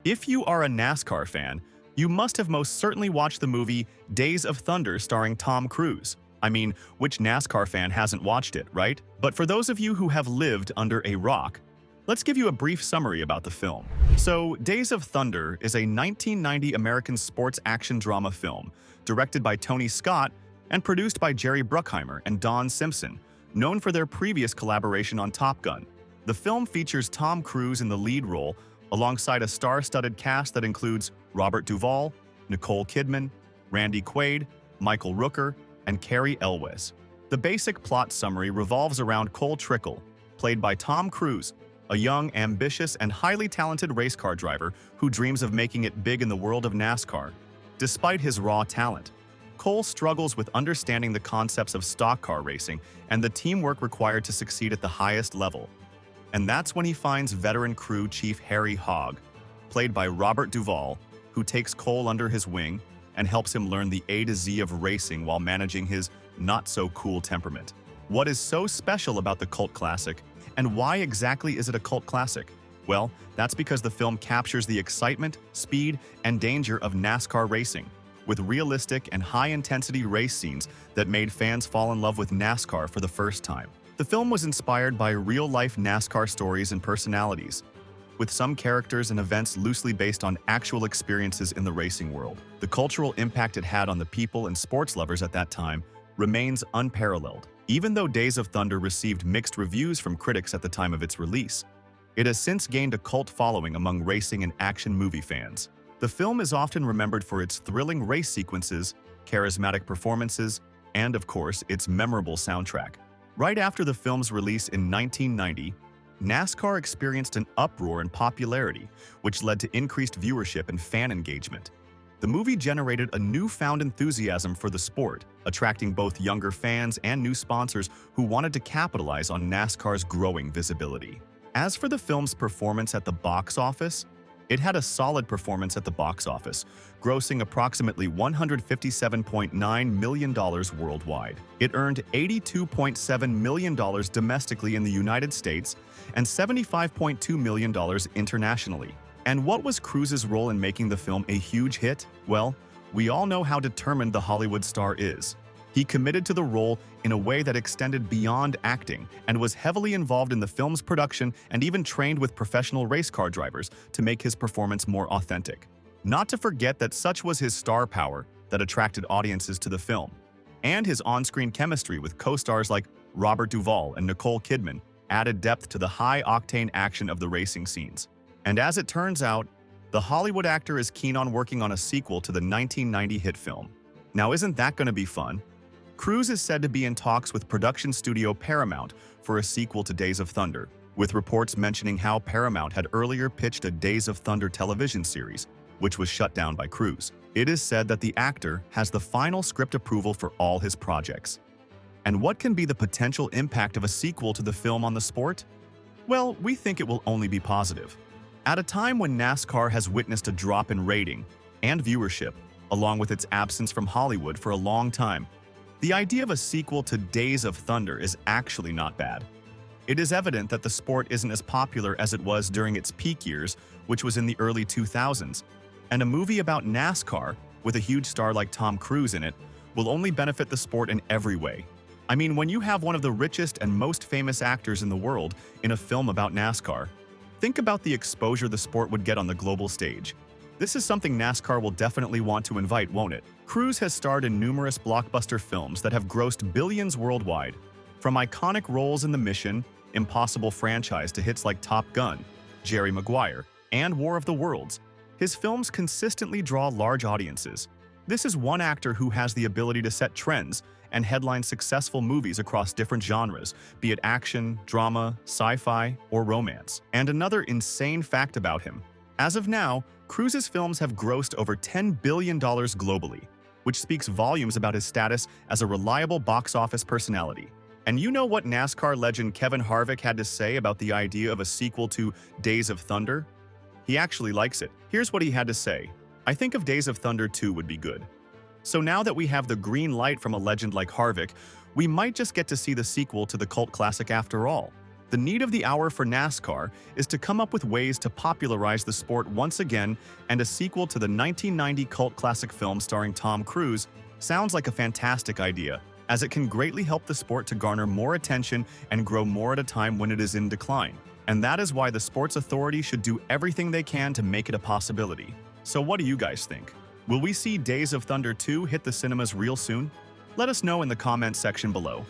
If you are a NASCAR fan, you must have most certainly watched the movie Days of Thunder starring Tom Cruise. I mean, which NASCAR fan hasn't watched it, right? But for those of you who have lived under a rock, let's give you a brief summary about the film. So, Days of Thunder is a 1990 American sports action drama film directed by Tony Scott and produced by Jerry Bruckheimer and Don Simpson, known for their previous collaboration on Top Gun. The film features Tom Cruise in the lead role alongside a star-studded cast that includes Robert Duvall, Nicole Kidman, Randy Quaid, Michael Rooker, and Cary Elwes. The basic plot summary revolves around Cole Trickle, played by Tom Cruise, a young, ambitious, and highly talented race car driver who dreams of making it big in the world of NASCAR. Despite his raw talent, Cole struggles with understanding the concepts of stock car racing and the teamwork required to succeed at the highest level. And that's when he finds veteran crew chief Harry Hogg, played by Robert Duvall, who takes Cole under his wing and helps him learn the A to Z of racing while managing his not-so-cool temperament. What is so special about the cult classic, and why exactly is it a cult classic? Well, that's because the film captures the excitement, speed, and danger of NASCAR racing, with realistic and high-intensity race scenes that made fans fall in love with NASCAR for the first time. The film was inspired by real-life NASCAR stories and personalities, with some characters and events loosely based on actual experiences in the racing world. The cultural impact it had on the people and sports lovers at that time remains unparalleled. Even though Days of Thunder received mixed reviews from critics at the time of its release, it has since gained a cult following among racing and action movie fans. The film is often remembered for its thrilling race sequences, charismatic performances, and, of course, its memorable soundtrack. Right after the film's release in 1990, NASCAR experienced an uproar in popularity, which led to increased viewership and fan engagement. The movie generated a newfound enthusiasm for the sport, attracting both younger fans and new sponsors who wanted to capitalize on NASCAR's growing visibility. As for the film's performance at the box office, it had a solid performance at the box office, grossing approximately $157.9 million worldwide. It earned $82.7 million domestically in the United States and $75.2 million internationally. And what was Cruise's role in making the film a huge hit? Well, we all know how determined the Hollywood star is. He committed to the role in a way that extended beyond acting and was heavily involved in the film's production and even trained with professional race car drivers to make his performance more authentic. Not to forget that such was his star power that attracted audiences to the film, and his on-screen chemistry with co-stars like Robert Duvall and Nicole Kidman added depth to the high-octane action of the racing scenes. And as it turns out, the Hollywood actor is keen on working on a sequel to the 1990 hit film. Now, isn't that going to be fun? Cruise is said to be in talks with production studio Paramount for a sequel to Days of Thunder, with reports mentioning how Paramount had earlier pitched a Days of Thunder television series, which was shut down by Cruise. It is said that the actor has the final script approval for all his projects. And what can be the potential impact of a sequel to the film on the sport? Well, we think it will only be positive. At a time when NASCAR has witnessed a drop in rating and viewership, along with its absence from Hollywood for a long time, the idea of a sequel to Days of Thunder is actually not bad. It is evident that the sport isn't as popular as it was during its peak years, which was in the early 2000s, and a movie about NASCAR, with a huge star like Tom Cruise in it, will only benefit the sport in every way. I mean, when you have one of the richest and most famous actors in the world in a film about NASCAR, think about the exposure the sport would get on the global stage. This is something NASCAR will definitely want to invite, won't it? Cruise has starred in numerous blockbuster films that have grossed billions worldwide. From iconic roles in The Mission, Impossible franchise to hits like Top Gun, Jerry Maguire, and War of the Worlds, his films consistently draw large audiences. This is one actor who has the ability to set trends and headline successful movies across different genres, be it action, drama, sci-fi, or romance. And another insane fact about him: as of now, Cruise's films have grossed over $10 billion globally, which speaks volumes about his status as a reliable box office personality. And you know what NASCAR legend Kevin Harvick had to say about the idea of a sequel to Days of Thunder? He actually likes it. Here's what he had to say: "I think of Days of Thunder 2 would be good." So now that we have the green light from a legend like Harvick, we might just get to see the sequel to the cult classic after all. The need of the hour for NASCAR is to come up with ways to popularize the sport once again, and a sequel to the 1990 cult classic film starring Tom Cruise sounds like a fantastic idea, as it can greatly help the sport to garner more attention and grow more at a time when it is in decline. And that is why the Sports Authority should do everything they can to make it a possibility. So what do you guys think? Will we see Days of Thunder 2 hit the cinemas real soon? Let us know in the comments section below.